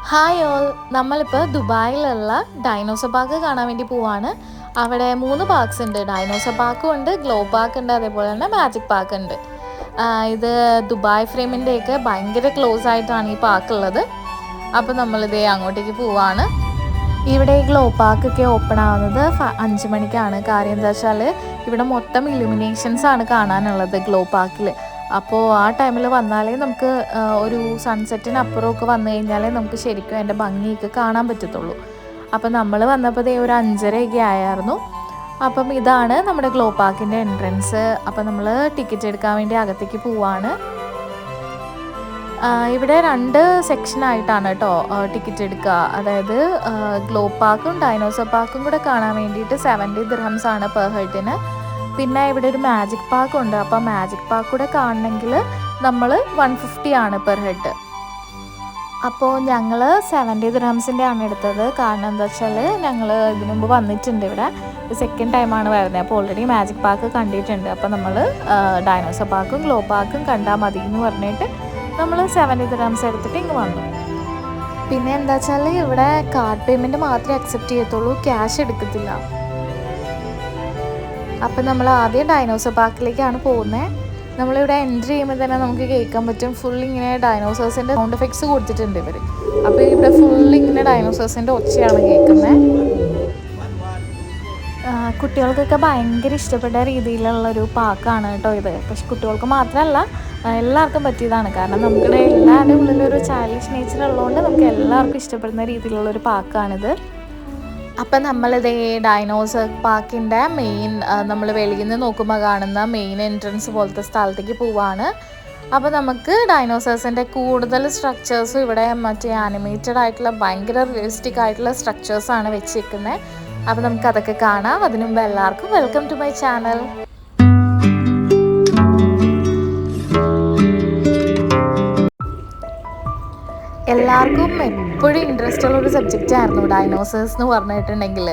Hi all, നമ്മളിപ്പോൾ ദുബായിലുള്ള dinosaur park കാണാൻ വേണ്ടി പോവാണ്. അവിടെ 3 പാർക്സ് ഉണ്ട്. ഡൈനോസർ പാർക്കും ഉണ്ട്, ഗ്ലോ പാർക്ക് ഉണ്ട്, അതേപോലെ തന്നെ മാജിക് പാർക്ക് ഉണ്ട്. ഇത് ദുബായ് ഫ്രെയിമിൻ്റെയൊക്കെ ഭയങ്കര ക്ലോസ് ആയിട്ടാണ് ഈ പാർക്കുള്ളത്. അപ്പോൾ നമ്മളിതേ അങ്ങോട്ടേക്ക് പോവാണ്. ഇവിടെ ഈ ഗ്ലോ പാർക്കൊക്കെ ഓപ്പൺ ആവുന്നത് 5 മണിക്കാണ്. കാര്യം എന്താ വെച്ചാൽ ഇവിടെ മൊത്തം ഇലുമിനേഷൻസ് ആണ് കാണാനുള്ളത് ഗ്ലോ പാർക്കിൽ. അപ്പോൾ ആ ടൈമിൽ വന്നാലേ നമുക്ക് ഒരു സൺസെറ്റിനപ്പുറമൊക്കെ വന്നു കഴിഞ്ഞാലേ നമുക്ക് ശരിക്കും അതിൻ്റെ ഭംഗിയൊക്കെ കാണാൻ പറ്റത്തുള്ളൂ. അപ്പം നമ്മൾ വന്നപ്പോൾ ഒരു 5:30 ആയിരുന്നു. അപ്പം ഇതാണ് നമ്മുടെ ഗ്ലോ പാർക്കിൻ്റെ എൻട്രൻസ്. അപ്പം നമ്മൾ ടിക്കറ്റ് എടുക്കാൻ വേണ്ടി അകത്തേക്ക് പോവാണ്. ഇവിടെ 2 സെക്ഷനായിട്ടാണ് കേട്ടോ ടിക്കറ്റ് എടുക്കുക. അതായത് ഗ്ലോ പാർക്കും ഡൈനോസർ പാർക്കും കൂടെ കാണാൻ വേണ്ടിയിട്ട് 70 ദിർഹംസ് ആണ് പെർ ഹെഡിന്. പിന്നെ ഇവിടെ ഒരു മാജിക് പാർക്ക് ഉണ്ട്. അപ്പോൾ മാജിക് പാർക്ക് കൂടെ കാണണമെങ്കിൽ നമ്മൾ 150 ആണ് പെർ ഹെഡ്. അപ്പോൾ ഞങ്ങൾ 70 ദിർഹംസിൻ്റെ ആണ് എടുത്തത്. കാരണം എന്താ വെച്ചാൽ ഞങ്ങൾ ഇതിനു മുമ്പ് വന്നിട്ടുണ്ട്, ഇവിടെ സെക്കൻഡ് ടൈമാണ് വരുന്നത്. അപ്പോൾ ഓൾറെഡി മാജിക് പാർക്ക് കണ്ടിട്ടുണ്ട്. അപ്പോൾ നമ്മൾ ഡൈനോസർ പാർക്കും ഗ്ലോ പാർക്കും കണ്ടാൽ മതി എന്ന് പറഞ്ഞിട്ട് നമ്മൾ 70 ദിർഹംസ് എടുത്തിട്ട് ഇങ്ങ് വന്നു. പിന്നെ എന്താ വെച്ചാൽ ഇവിടെ കാർഡ് പേയ്മെൻറ്റ് മാത്രമേ അക്സെപ്റ്റ് ചെയ്യത്തുള്ളൂ, ക്യാഷ് എടുക്കത്തില്ല. അപ്പം നമ്മൾ ആദ്യം ഡൈനോസർ പാർക്കിലേക്കാണ് പോകുന്നത്. നമ്മളിവിടെ എൻട്രി ചെയ്യുമ്പോൾ തന്നെ നമുക്ക് കേൾക്കാൻ പറ്റും ഫുൾ ഇങ്ങനെ ഡൈനോസേഴ്സിൻ്റെ സൗണ്ട് എഫക്ട്സ് കൊടുത്തിട്ടുണ്ട് ഇവർ. അപ്പോൾ ഇവിടെ ഫുൾ ഇങ്ങനെ ഡൈനോസേഴ്സിൻ്റെ ഒച്ചയാണ് കേൾക്കുന്നത്. കുട്ടികൾക്കൊക്കെ ഭയങ്കര ഇഷ്ടപ്പെട്ട രീതിയിലുള്ളൊരു പാർക്കാണ് കേട്ടോ ഇത്. പക്ഷെ കുട്ടികൾക്ക് മാത്രമല്ല, എല്ലാവർക്കും പറ്റിയതാണ്. കാരണം നമുക്കിവിടെ എല്ലാവരുടെ ഉള്ളിലൊരു ചൈൽഡിഷ് നേച്ചർ ഉള്ളതുകൊണ്ട് നമുക്ക് എല്ലാവർക്കും ഇഷ്ടപ്പെടുന്ന രീതിയിലുള്ളൊരു പാർക്കാണിത്. അപ്പം നമ്മളിതേ ഡൈനോസർ പാർക്കിൻ്റെ മെയിൻ, നമ്മൾ വെളിയിൽ നിന്ന് നോക്കുമ്പോൾ കാണുന്ന മെയിൻ എൻട്രൻസ് പോലത്തെ സ്ഥലത്തേക്ക് പോവാണ്. അപ്പോൾ നമുക്ക് ഡൈനോസേഴ്സിൻ്റെ കൂടുതൽ സ്ട്രക്ചേഴ്സും ഇവിടെ മറ്റേ ആനിമേറ്റഡ് ആയിട്ടുള്ള ഭയങ്കര റിയലിസ്റ്റിക് ആയിട്ടുള്ള സ്ട്രക്ചേഴ്സാണ് വെച്ചിരിക്കുന്നത്. അപ്പോൾ നമുക്കതൊക്കെ കാണാം. അതിനു മുമ്പ് എല്ലാവർക്കും വെൽക്കം ടു മൈ ചാനൽ. എല്ലാവർക്കും എപ്പോഴും ഇൻട്രസ്റ്റ് ഉള്ളൊരു സബ്ജക്റ്റ് ആയിരുന്നു ഡൈനോസേഴ്സ് എന്ന് പറഞ്ഞിട്ടുണ്ടെങ്കിൽ.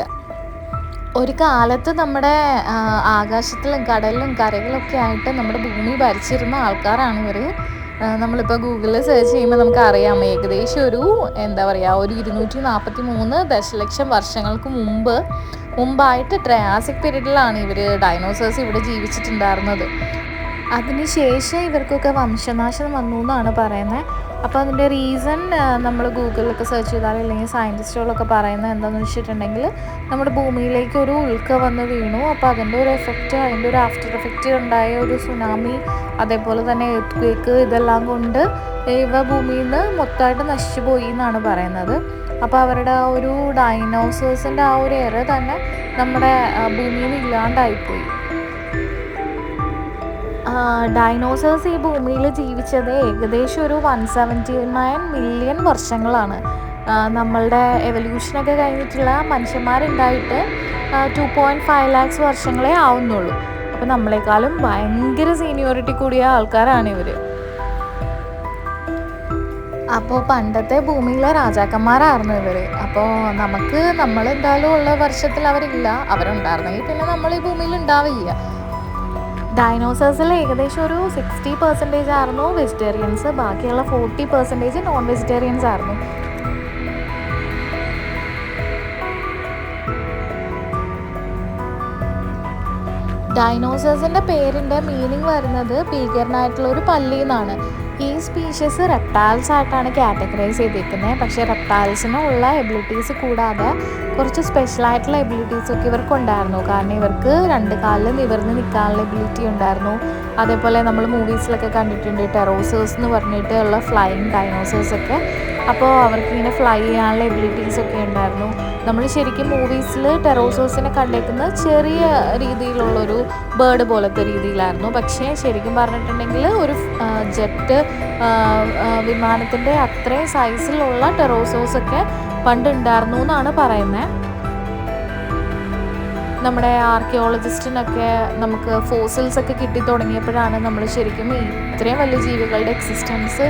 ഒരു കാലത്ത് നമ്മുടെ ആകാശത്തിലും കടലിലും കരകളിലൊക്കെ ആയിട്ട് നമ്മുടെ ഭൂമി ഭരിച്ചിരുന്ന ആൾക്കാരാണ് ഇവർ. നമ്മളിപ്പോൾ ഗൂഗിളിൽ സെർച്ച് ചെയ്യുമ്പോൾ നമുക്കറിയാം ഏകദേശം ഒരു 243 ദശലക്ഷം വർഷങ്ങൾക്ക് മുമ്പായിട്ട് ട്രയാസിക് പീരീഡിലാണ് ഇവർ ഡൈനോസേഴ്സ് ഇവിടെ ജീവിച്ചിട്ടുണ്ടായിരുന്നത്. അതിനുശേഷം ഇവർക്കൊക്കെ വംശനാശം വന്നു എന്നാണ് പറയുന്നത്. അപ്പോൾ അതിൻ്റെ റീസൺ നമ്മൾ ഗൂഗിളിലൊക്കെ സെർച്ച് ചെയ്താൽ അല്ലെങ്കിൽ സയൻറ്റിസ്റ്റുകളൊക്കെ പറയുന്നത് എന്താണെന്ന് വെച്ചിട്ടുണ്ടെങ്കിൽ നമ്മുടെ ഭൂമിയിലേക്ക് ഒരു ഉൽക്ക വന്ന് വീണു. അപ്പോൾ അതിൻ്റെ ഒരു എഫക്റ്റ്, അതിൻ്റെ ഒരു ആഫ്റ്റർ എഫക്റ്റ് ഉണ്ടായ ഒരു സുനാമി, അതേപോലെ തന്നെ എർത്ത് ഇതെല്ലാം കൊണ്ട് ഇവ ഭൂമിയിൽ നിന്ന് മൊത്തമായിട്ട് നശിച്ചു പോയി എന്നാണ് പറയുന്നത്. അപ്പോൾ അവരുടെ ആ ഒരു ഡൈനോസേഴ്സിൻ്റെ ആ ഒരു എറ തന്നെ നമ്മുടെ ഭൂമിയിൽ നിന്ന് ഇല്ലാണ്ടായിപ്പോയി. ഡൈനോസേഴ്സ് ഈ ഭൂമിയിൽ ജീവിച്ചത് ഏകദേശം ഒരു 179 മില്യൺ വർഷങ്ങളാണ്. നമ്മളുടെ എവല്യൂഷനൊക്കെ കഴിഞ്ഞിട്ടുള്ള മനുഷ്യന്മാരുണ്ടായിട്ട് 2.5 lakhs വർഷങ്ങളെ ആവുന്നുള്ളൂ. അപ്പോൾ നമ്മളെക്കാളും ഭയങ്കര സീനിയോറിറ്റി കൂടിയ ആൾക്കാരാണ് ഇവർ. അപ്പോൾ പണ്ടത്തെ ഭൂമിയിലെ രാജാക്കന്മാരായിരുന്നു ഇവർ. അപ്പോൾ നമ്മളെന്തായാലും ഉള്ള വർഷത്തിൽ അവരില്ല. അവരുണ്ടായിരുന്നെങ്കിൽ പിന്നെ നമ്മൾ ഈ ഭൂമിയിൽ ഉണ്ടാവില്ല. ഡൈനോസേഴ്സിൽ ഏകദേശം ഒരു 60% ആയിരുന്നു വെജിറ്റേറിയൻസ്, ബാക്കിയുള്ള 40% നോൺ വെജിറ്റേറിയൻസ് ആയിരുന്നു. ഡൈനോസേഴ്സിൻ്റെ പേരിൻ്റെ മീനിങ് വരുന്നത് ഭീകരനായിട്ടുള്ള ഒരു പല്ലി എന്നാണ്. ഈ സ്പീഷീസ് റെപ്റ്റൈൽസ് ആയിട്ടാണ് കാറ്റഗറൈസ് ചെയ്തിരിക്കുന്നത്. പക്ഷേ റെപ്റ്റൈൽസിനുള്ള എബിലിറ്റീസ് കൂടാതെ കുറച്ച് സ്പെഷ്യലായിട്ടുള്ള എബിലിറ്റീസൊക്കെ ഇവർക്കുണ്ടായിരുന്നു. കാരണം ഇവർക്ക് 2 കാലിൽ നിവർന്ന് നിൽക്കാനുള്ള എബിലിറ്റി ഉണ്ടായിരുന്നു. അതേപോലെ നമ്മൾ മൂവീസിലൊക്കെ കണ്ടിട്ടുണ്ട് ടെറോസേഴ്സ് എന്ന് പറഞ്ഞിട്ടുള്ള ഫ്ലൈയിങ് ഡൈനോസേഴ്സൊക്കെ. അപ്പോൾ അവർക്കിങ്ങനെ ഫ്ലൈ ചെയ്യാനുള്ള എബിലിറ്റീസൊക്കെ ഉണ്ടായിരുന്നു. നമ്മൾ ശരിക്കും മൂവീസിൽ ടെറോസേഴ്സിനെ കണ്ടേക്കുന്നത് ചെറിയ രീതിയിലുള്ളൊരു ബേർഡ് പോലത്തെ രീതിയിലായിരുന്നു. പക്ഷേ ശരിക്കും പറഞ്ഞിട്ടുണ്ടെങ്കിൽ ഒരു ജെറ്റ് വിമാനത്തിൻ്റെ അത്രയും സൈസിലുള്ള ടെറോസേഴ്സൊക്കെ പണ്ടുണ്ടായിരുന്നു എന്നാണ് പറയുന്നത്. നമ്മുടെ ആർക്കിയോളജിസ്റ്റിനൊക്കെ നമുക്ക് ഫോസിൽസൊക്കെ കിട്ടി തുടങ്ങിയപ്പോഴാണ് നമ്മൾ ശരിക്കും ഇത്രയും വലിയ ജീവികളുടെ എക്സിസ്റ്റൻസ്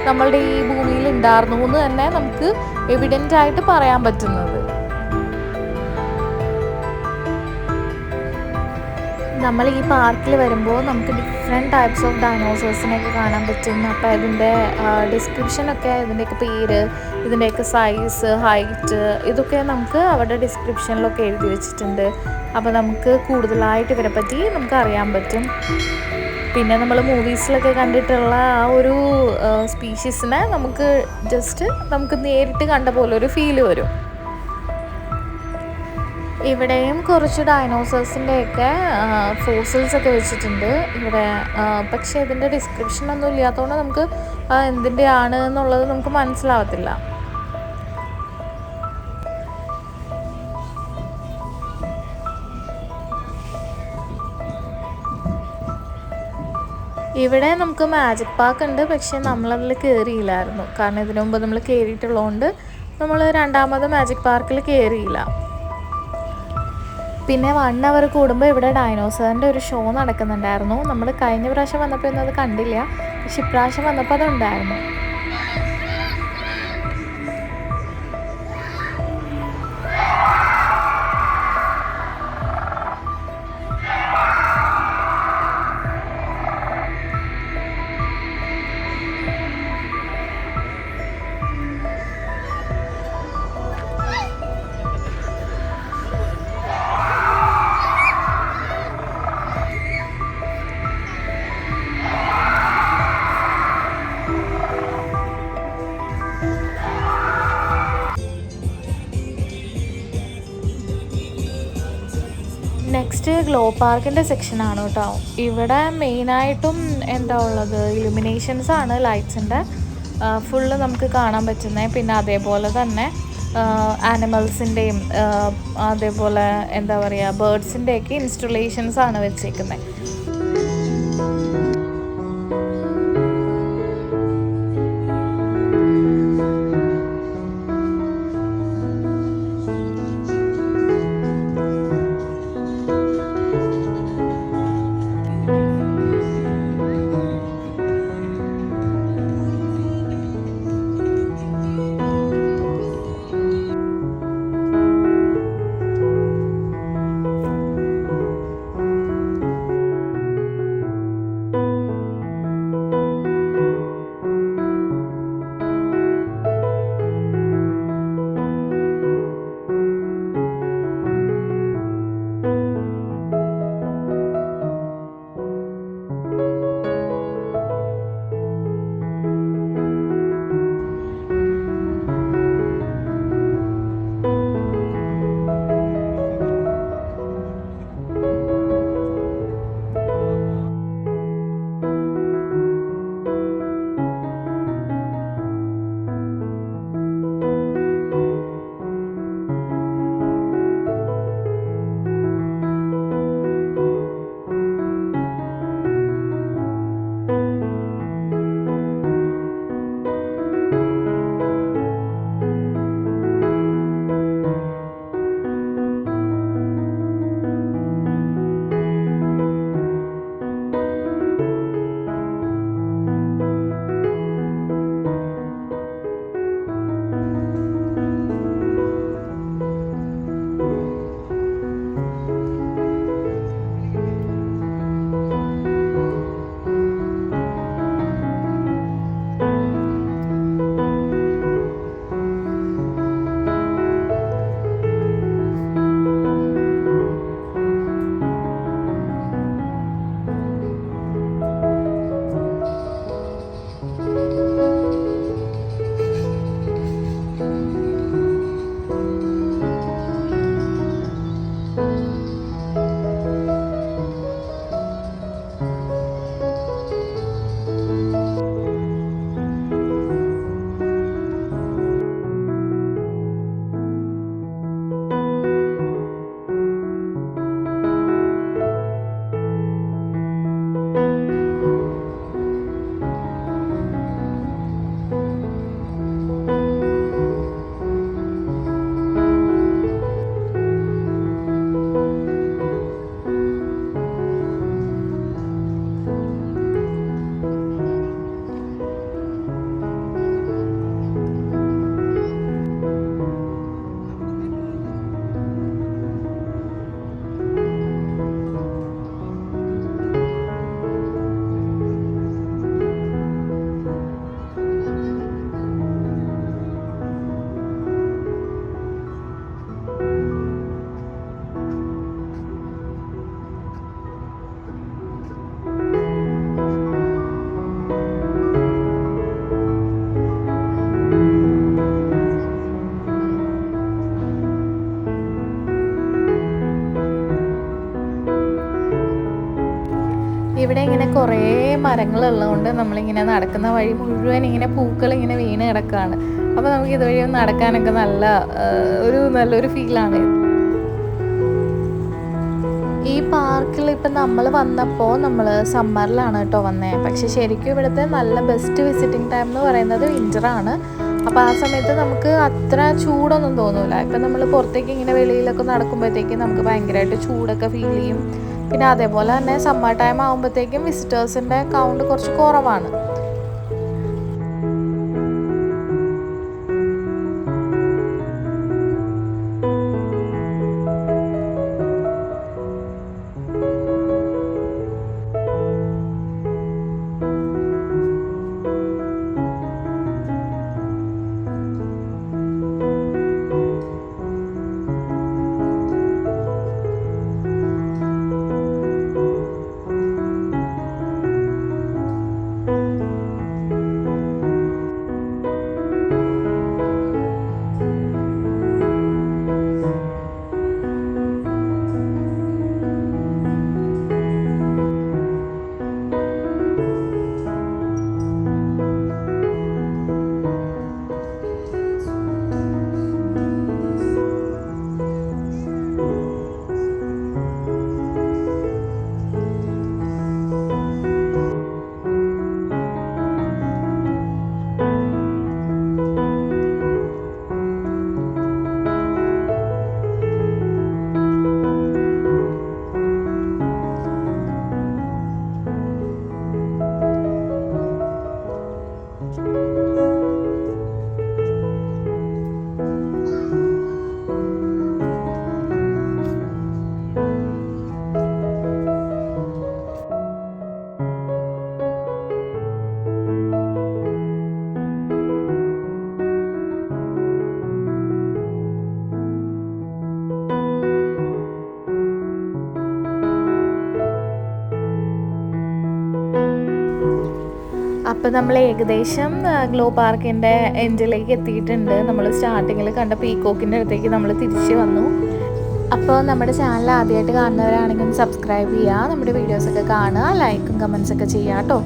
നമ്മളുടെ ഈ ഭൂമിയിൽ ഉണ്ടായിരുന്നു എന്ന് തന്നെ നമുക്ക് എവിഡൻ്റ് ആയിട്ട് പറയാൻ പറ്റുന്നത്. നമ്മൾ ഈ പാർക്കിൽ വരുമ്പോൾ നമുക്ക് ഡിഫറെൻറ്റ് ടൈപ്സ് ഓഫ് ഡൈനോസേഴ്സിനെയൊക്കെ കാണാൻ പറ്റും. അപ്പോൾ ഇതിൻ്റെ ഡിസ്ക്രിപ്ഷനൊക്കെ, ഇതിൻ്റെയൊക്കെ പേര്, ഇതിൻ്റെയൊക്കെ സൈസ്, ഹൈറ്റ്, ഇതൊക്കെ നമുക്ക് അവരുടെ ഡിസ്ക്രിപ്ഷനിലൊക്കെ എഴുതി വെച്ചിട്ടുണ്ട്. അപ്പോൾ നമുക്ക് കൂടുതലായിട്ട് ഇവരെ പറ്റി നമുക്ക് അറിയാൻ പറ്റും. പിന്നെ നമ്മൾ മൂവീസിലൊക്കെ കണ്ടിട്ടുള്ള ആ ഒരു സ്പീഷീസിനെ നമുക്ക് നമുക്ക് നേരിട്ട് കണ്ട പോലെ ഒരു ഫീല് വരും. ഇവിടെയും കുറച്ച് ഡൈനോസേഴ്സിൻ്റെയൊക്കെ ഫോസിൽസ് ഒക്കെ വെച്ചിട്ടുണ്ട് ഇവിടെ. പക്ഷേ ഇതിൻ്റെ ഡിസ്ക്രിപ്ഷനൊന്നും ഇല്ലാത്തതുകൊണ്ട് നമുക്ക് എന്തിൻ്റെയാണ് എന്നുള്ളത് നമുക്ക് മനസ്സിലാവത്തില്ല. ഇവിടെ നമുക്ക് മാജിക് പാർക്ക് ഉണ്ട്, പക്ഷേ നമ്മളതിൽ കയറിയില്ലായിരുന്നു. കാരണം ഇതിനു മുമ്പ് നമ്മൾ കയറിയിട്ടുള്ളതുകൊണ്ട് നമ്മൾ രണ്ടാമത് മാജിക് പാർക്കിൽ കയറിയില്ല. പിന്നെ 1 അവർ കൂടുമ്പോൾ ഇവിടെ ഡൈനോസറിൻ്റെ ഒരു ഷോ നടക്കുന്നുണ്ടായിരുന്നു. നമ്മൾ കഴിഞ്ഞ പ്രാവശ്യം വന്നപ്പോൾ ഒന്നും അത് കണ്ടില്ല, പക്ഷെ ഇപ്രാവശ്യം വന്നപ്പോൾ അതുണ്ടായിരുന്നു. നെക്സ്റ്റ് ഗ്ലോ പാർക്കിൻ്റെ സെക്ഷനാണ് കേട്ടോ. ഇവിടെ മെയിനായിട്ടും എന്താ ഉള്ളത്, ഇലുമിനേഷൻസ് ആണ് ലൈറ്റ്സിൻ്റെ ഫുള്ള് നമുക്ക് കാണാൻ പറ്റുന്നത്. പിന്നെ അതേപോലെ തന്നെ ആനിമൽസിൻ്റെയും അതേപോലെ എന്താ പറയുക ബേർഡ്സിൻ്റെയൊക്കെ ഇൻസ്റ്റലേഷൻസ് ആണ് വെച്ചേക്കുന്നത്. കുറേ മരങ്ങളുള്ളതുകൊണ്ട് നമ്മളിങ്ങനെ നടക്കുന്ന വഴി മുഴുവൻ ഇങ്ങനെ പൂക്കൾ ഇങ്ങനെ വീണ് കിടക്കുകയാണ്. അപ്പോൾ നമുക്ക് ഇതുവഴി നടക്കാനൊക്കെ നല്ലൊരു ഫീലാണ്. ഈ പാർക്കിൽ ഇപ്പം നമ്മൾ വന്നപ്പോൾ നമ്മൾ സമ്മറിലാണ് കേട്ടോ വന്നത്. പക്ഷെ ശരിക്കും ഇവിടുത്തെ നല്ല ബെസ്റ്റ് വിസിറ്റിംഗ് ടൈം എന്ന് പറയുന്നത് വിൻ്ററാണ്. അപ്പോൾ ആ സമയത്ത് നമുക്ക് അത്ര ചൂടൊന്നും തോന്നില്ല. ഇപ്പം നമ്മൾ പുറത്തേക്ക് ഇങ്ങനെ വെളിയിലൊക്കെ നടക്കുമ്പോഴത്തേക്കും നമുക്ക് ഭയങ്കരമായിട്ട് ചൂടൊക്കെ ഫീൽ ചെയ്യും. പിന്നെ അതേപോലെ തന്നെ സമ്മർ ടൈം ആകുമ്പോഴത്തേക്കും വിസിറ്റേഴ്സിൻ്റെ കൗണ്ട് കുറച്ച് കുറവാണ്. അപ്പോൾ നമ്മൾ ഏകദേശം ഗ്ലോ പാർക്കിൻ്റെ എൻഡിലേക്ക് എത്തിയിട്ടുണ്ട്. നമ്മൾ സ്റ്റാർട്ടിങ്ങിൽ കണ്ട പീക്കോക്കിൻ്റെ അടുത്തേക്ക് നമ്മൾ തിരിച്ച് വന്നു. അപ്പോൾ നമ്മുടെ ചാനൽ ആദ്യമായിട്ട് കാണുന്നവരാണെങ്കിൽ സബ്സ്ക്രൈബ് ചെയ്യുക, നമ്മുടെ വീഡിയോസൊക്കെ കാണുക, ലൈക്കും കമൻസൊക്കെ ചെയ്യുക കേട്ടോ.